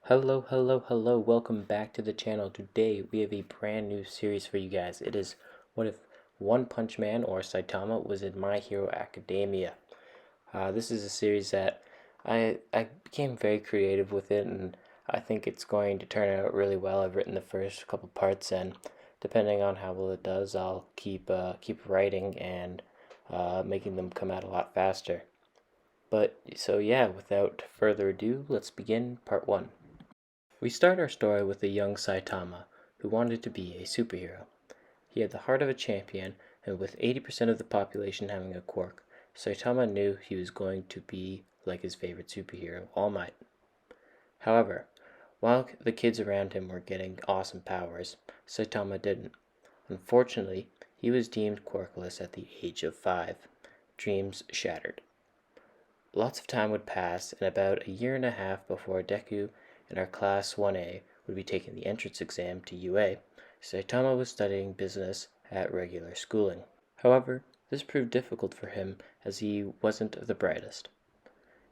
Hello, welcome back to the channel. Today we have a brand new series for you guys. It is What If One Punch Man or Saitama was in My Hero Academia. This is a series that I became very creative with it, and I think it's going to turn out really well. I've written the first couple parts, and depending on how well it does, I'll keep writing and making them come out a lot faster. But so yeah, without further ado, let's begin part 1. We start our story with a young Saitama who wanted to be a superhero. He had the heart of a champion, and with 80% of the population having a quirk, Saitama knew he was going to be like his favorite superhero, All Might. However, while the kids around him were getting awesome powers, Saitama didn't. Unfortunately, he was deemed quirkless at the age of 5. Dreams shattered. Lots of time would pass, and about a year and a half before Deku in our Class 1A would be taking the entrance exam to UA, Saitama was studying business at regular schooling. However, this proved difficult for him as he wasn't the brightest.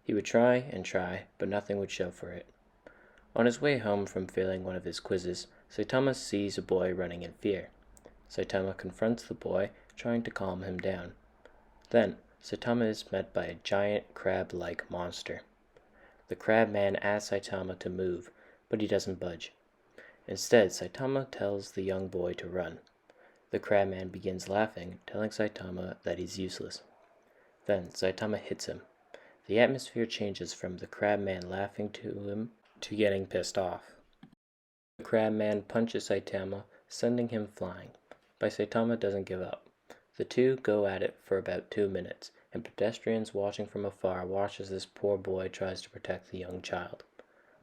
He would try and try, but nothing would show for it. On his way home from failing one of his quizzes, Saitama sees a boy running in fear. Saitama confronts the boy, trying to calm him down. Then, Saitama is met by a giant crab-like monster. The crab man asks Saitama to move, but he doesn't budge. Instead, Saitama tells the young boy to run. The crab man begins laughing, telling Saitama that he's useless. Then Saitama hits him. The atmosphere changes from the crab man laughing to him to getting pissed off. The crab man punches Saitama, sending him flying, but Saitama doesn't give up. The two go at it for about 2 minutes, and pedestrians watching from afar watch as this poor boy tries to protect the young child.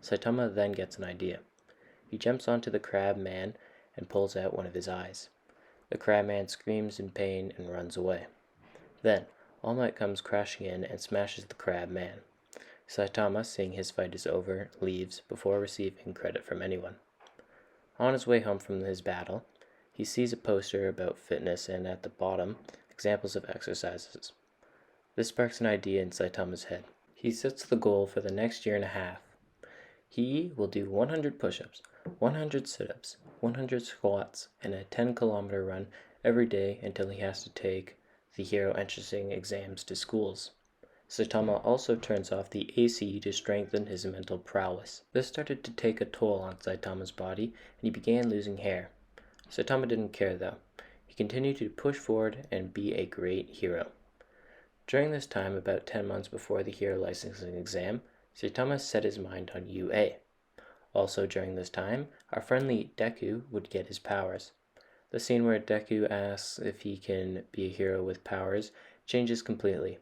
Saitama then gets an idea. He jumps onto the crab man and pulls out one of his eyes. The crab man screams in pain and runs away. Then, All Might comes crashing in and smashes the crab man. Saitama, seeing his fight is over, leaves before receiving credit from anyone. On his way home from his battle, he sees a poster about fitness and at the bottom, examples of exercises. This sparks an idea in Saitama's head. He sets the goal for the next year and a half. He will do 100 push-ups, 100 sit-ups, 100 squats, and a 10-kilometer run every day until he has to take the hero entrancing exams to schools. Saitama also turns off the AC to strengthen his mental prowess. This started to take a toll on Saitama's body, and he began losing hair. Saitama didn't care though. He continued to push forward and be a great hero. During this time, about 10 months before the hero licensing exam, Saitama set his mind on UA. Also during this time, our friendly Deku would get his powers. The scene where Deku asks if he can be a hero with powers changes completely.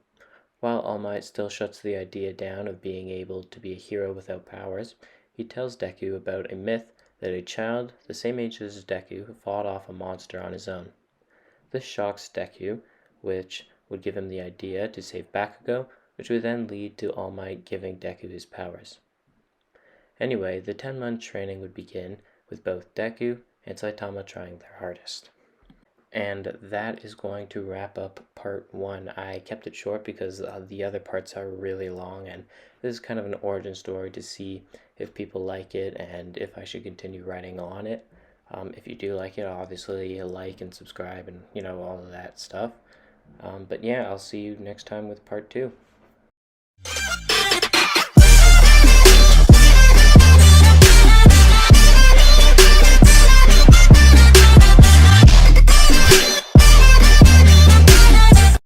While All Might still shuts the idea down of being able to be a hero without powers, he tells Deku about a myth that a child the same age as Deku fought off a monster on his own. This shocks Deku, which would give him the idea to save Bakugo, which would then lead to All Might giving Deku his powers. Anyway, the 10-month training would begin with both Deku and Saitama trying their hardest. And that is going to wrap up part 1. I kept it short because the other parts are really long, and this is kind of an origin story to see if people like it and if I should continue writing on it. If you do like it, obviously like and subscribe and all of that stuff. But yeah, I'll see you next time with part 2.